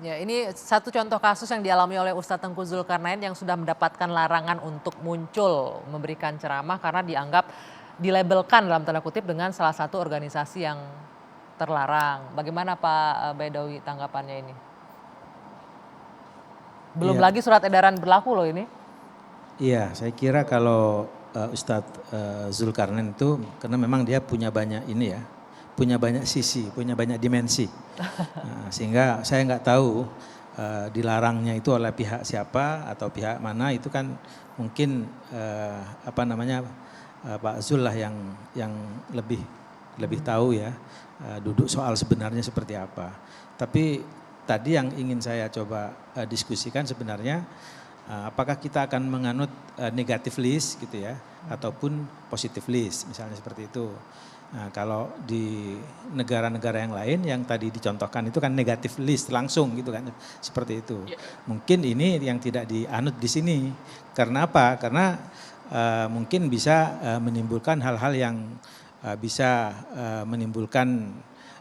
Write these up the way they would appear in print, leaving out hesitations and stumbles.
Ya, ini satu contoh kasus yang dialami oleh Ustadz Tengku Zulkarnain yang sudah mendapatkan larangan untuk muncul memberikan ceramah karena dianggap dilabelkan dalam tanda kutip dengan salah satu organisasi yang terlarang. Bagaimana Pak Baidowi tanggapannya ini? Belum Iya, lagi surat edaran berlaku loh ini. iya, saya kira kalau Ustadz Zulkarnain itu karena memang dia punya banyak ini ya, punya banyak sisi, punya banyak dimensi. Sehingga saya nggak tahu dilarangnya itu oleh pihak siapa atau pihak mana itu kan mungkin apa namanya Pak Zul lah yang lebih lebih tahu ya duduk soal sebenarnya seperti apa. Tapi tadi yang ingin saya coba diskusikan sebenarnya apakah kita akan menganut negatif list gitu ya ataupun positif list misalnya seperti itu. Nah, kalau di negara-negara yang lain yang tadi dicontohkan itu kan negatif list langsung gitu kan seperti itu. Mungkin ini yang tidak dianut di sini. Karena apa? Karena mungkin bisa menimbulkan hal-hal yang bisa menimbulkan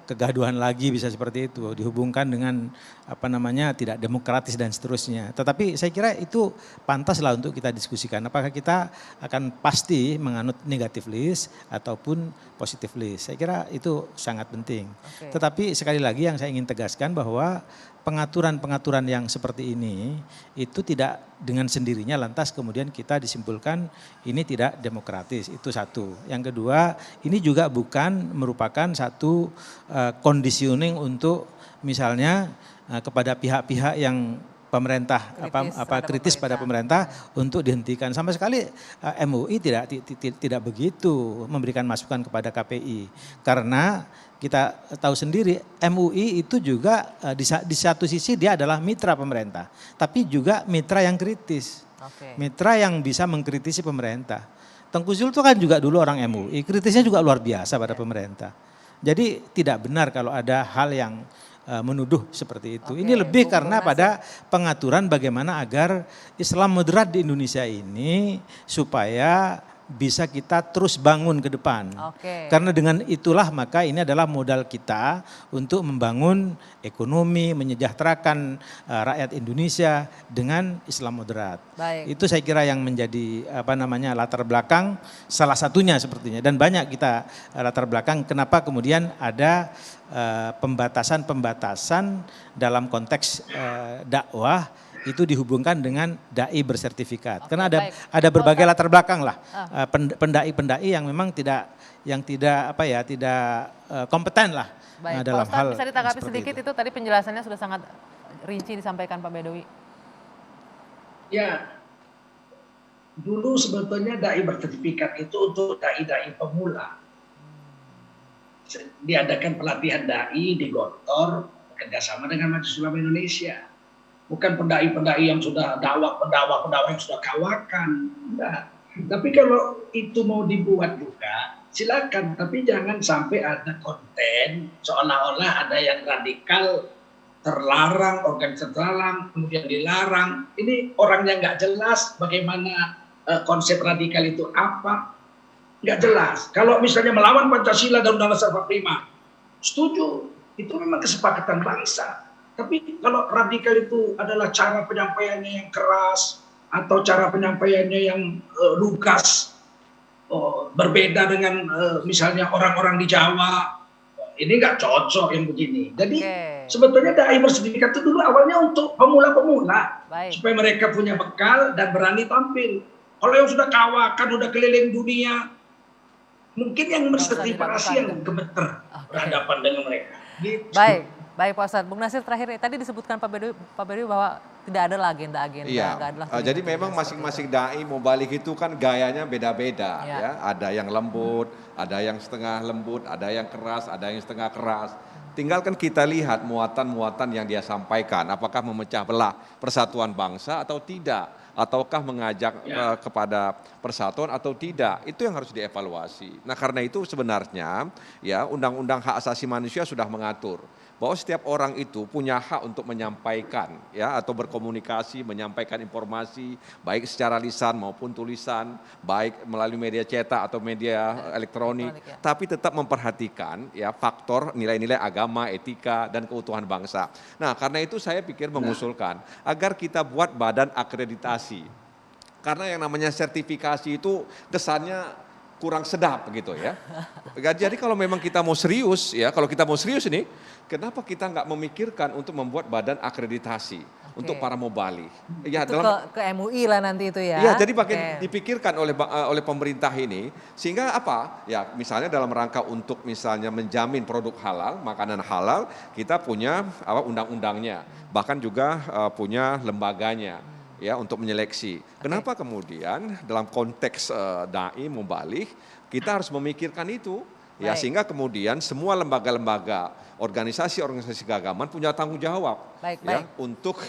kegaduhan lagi bisa seperti itu dihubungkan dengan apa namanya tidak demokratis dan seterusnya. Tetapi saya kira itu pantaslah untuk kita diskusikan apakah kita akan pasti menganut negatif list ataupun positif list. Saya kira itu sangat penting. Oke. Tetapi sekali lagi yang saya ingin tegaskan bahwa pengaturan-pengaturan yang seperti ini itu tidak dengan sendirinya lantas kemudian kita disimpulkan ini tidak demokratis, itu satu. Yang kedua, ini juga bukan merupakan satu conditioning untuk misalnya kepada pihak-pihak yang pemerintah kritis pada pemerintah untuk dihentikan. Sama sekali MUI tidak begitu memberikan masukan kepada KPI karena kita tahu sendiri MUI itu juga di satu sisi dia adalah mitra pemerintah, tapi juga mitra yang kritis, mitra yang bisa mengkritisi pemerintah. Tengku Zul itu kan juga dulu orang MUI, kritisnya juga luar biasa pada pemerintah. Jadi tidak benar kalau ada hal yang menuduh seperti itu. Ini lebih karena pada pengaturan bagaimana agar Islam moderat di Indonesia ini supaya bisa kita terus bangun ke depan. Karena dengan itulah maka ini adalah modal kita untuk membangun ekonomi, menyejahterakan rakyat Indonesia dengan Islam moderat. Itu saya kira yang menjadi apa namanya latar belakang salah satunya sepertinya dan banyak kita latar belakang kenapa kemudian ada pembatasan-pembatasan dalam konteks dakwah itu dihubungkan dengan dai bersertifikat. Karena ada berbagai latar belakang lah pendai-pendai yang memang tidak kompeten lah dalam hal. Bisa ditanggapi sedikit itu tadi penjelasannya sudah sangat rinci disampaikan Pak Baidowi. Ya, dulu sebetulnya dai bersertifikat itu untuk dai-dai pemula. Diadakan pelatihan dai di Gontor kerjasama dengan Majelis Ulama Indonesia. Bukan pendai-pendai yang sudah pendakwa yang sudah kawakan. Enggak. Tapi kalau itu mau dibuat juga, silakan. Tapi jangan sampai ada konten seolah-olah ada yang radikal, terlarang, organisasi terlarang, kemudian dilarang. Ini orangnya nggak jelas bagaimana konsep radikal itu apa. Nggak jelas. Kalau misalnya melawan Pancasila dan Undang-Undang 45, setuju. Itu memang kesepakatan bangsa. Tapi kalau radikal itu adalah cara penyampaiannya yang keras atau cara penyampaiannya yang lugas, berbeda dengan misalnya orang-orang di Jawa, ini nggak cocok yang begini. Jadi sebetulnya dai bersertifikat itu dulu awalnya untuk pemula-pemula supaya mereka punya bekal dan berani tampil. Kalau yang sudah kawakan, sudah keliling dunia, mungkin yang bersertifikasi yang gemeter berhadapan dengan mereka. Gitu. Baik Pak Ustadz, Bung Nasir terakhir tadi disebutkan Pak Baidowi bahwa tidak ada agenda-agenda. Iya. Jadi memang masing-masing dai mau balik itu kan gayanya beda-beda ya. Ada yang lembut, ada yang setengah lembut, ada yang keras, ada yang setengah keras. Tinggal kan kita lihat muatan-muatan yang dia sampaikan, apakah memecah belah persatuan bangsa atau tidak. Ataukah mengajak kepada persatuan atau tidak, itu yang harus dievaluasi. Nah karena itu sebenarnya ya Undang-Undang Hak Asasi Manusia sudah mengatur bahwa setiap orang itu punya hak untuk menyampaikan ya atau berkomunikasi, menyampaikan informasi baik secara lisan maupun tulisan, baik melalui media cetak atau media elektronik, ya. tapi tetap memperhatikan ya faktor nilai-nilai agama, etika dan keutuhan bangsa. Nah, karena itu saya pikir mengusulkan agar kita buat badan akreditasi. Karena yang namanya sertifikasi itu kesannya kurang sedap gitu ya. Jadi kalau memang kita mau serius ya, kalau kita mau serius ini, kenapa kita nggak memikirkan untuk membuat badan akreditasi untuk para mubalik? Ya, Itu ke MUI lah nanti itu ya. Iya, jadi pakai dipikirkan oleh pemerintah ini sehingga apa? Ya, misalnya dalam rangka untuk misalnya menjamin produk halal, makanan halal, kita punya undang-undangnya, bahkan juga punya lembaganya. Ya, untuk menyeleksi. Kenapa kemudian dalam konteks dai mubalik kita harus memikirkan itu ya sehingga kemudian semua lembaga-lembaga organisasi-organisasi keagamaan punya tanggung jawab untuk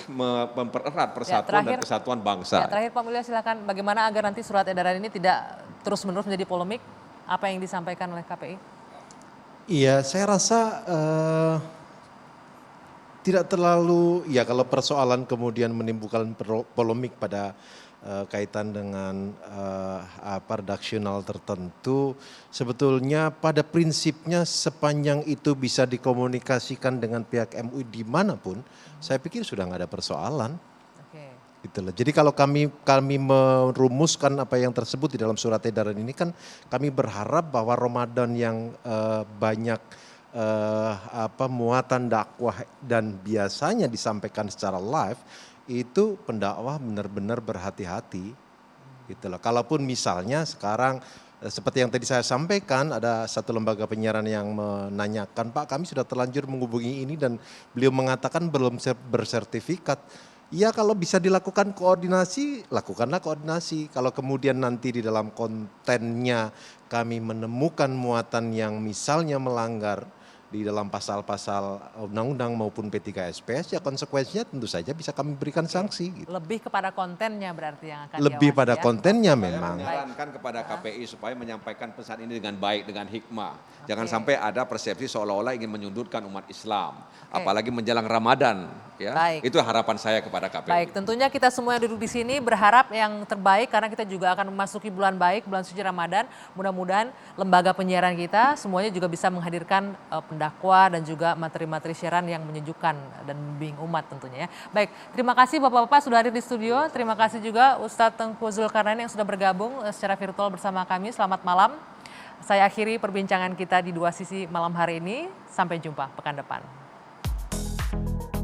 mempererat persatuan dan kesatuan bangsa. Ya, terakhir Pak Mulya silakan, bagaimana agar nanti surat edaran ini tidak terus-menerus menjadi polemik, apa yang disampaikan oleh KPI? Iya, saya rasa tidak terlalu, ya kalau persoalan kemudian menimbulkan polemik pada kaitan dengan redaksional tertentu, sebetulnya pada prinsipnya sepanjang itu bisa dikomunikasikan dengan pihak MUI dimanapun, saya pikir sudah nggak ada persoalan. Itulah. Jadi kalau kami merumuskan apa yang tersebut di dalam surat edaran ini kan kami berharap bahwa Ramadan yang banyak muatan dakwah dan biasanya disampaikan secara live, itu pendakwah benar-benar berhati-hati gitu loh. Kalaupun misalnya sekarang seperti yang tadi saya sampaikan, ada satu lembaga penyiaran yang menanyakan, Pak, kami sudah terlanjur menghubungi ini dan beliau mengatakan belum bersertifikat. Ya, kalau bisa dilakukan koordinasi, lakukanlah koordinasi. Kalau kemudian nanti di dalam kontennya kami menemukan muatan yang misalnya melanggar di dalam pasal-pasal undang-undang maupun P3SPS, ya konsekuensinya tentu saja bisa kami berikan sanksi. Gitu. Lebih kepada kontennya berarti yang akan lebih diawasi, pada kontennya memang. Saya menyarankan kepada KPI supaya menyampaikan pesan ini dengan baik, dengan hikmah. Jangan sampai ada persepsi seolah-olah ingin menyudutkan umat Islam. Apalagi menjelang Ramadan. Ya, itu harapan saya kepada KPI. Baik, tentunya kita semua yang duduk di sini berharap yang terbaik karena kita juga akan memasuki bulan baik, bulan suci Ramadan. Mudah-mudahan lembaga penyiaran kita semuanya juga bisa menghadirkan pendakwah dan juga materi-materi siaran yang menyejukkan dan membimbing umat tentunya ya. Baik, terima kasih Bapak-Bapak sudah hadir di studio. Terima kasih juga Ustadz Tengku Zulkarnain yang sudah bergabung secara virtual bersama kami. Selamat malam. Saya akhiri perbincangan kita di Dua Sisi malam hari ini. Sampai jumpa pekan depan.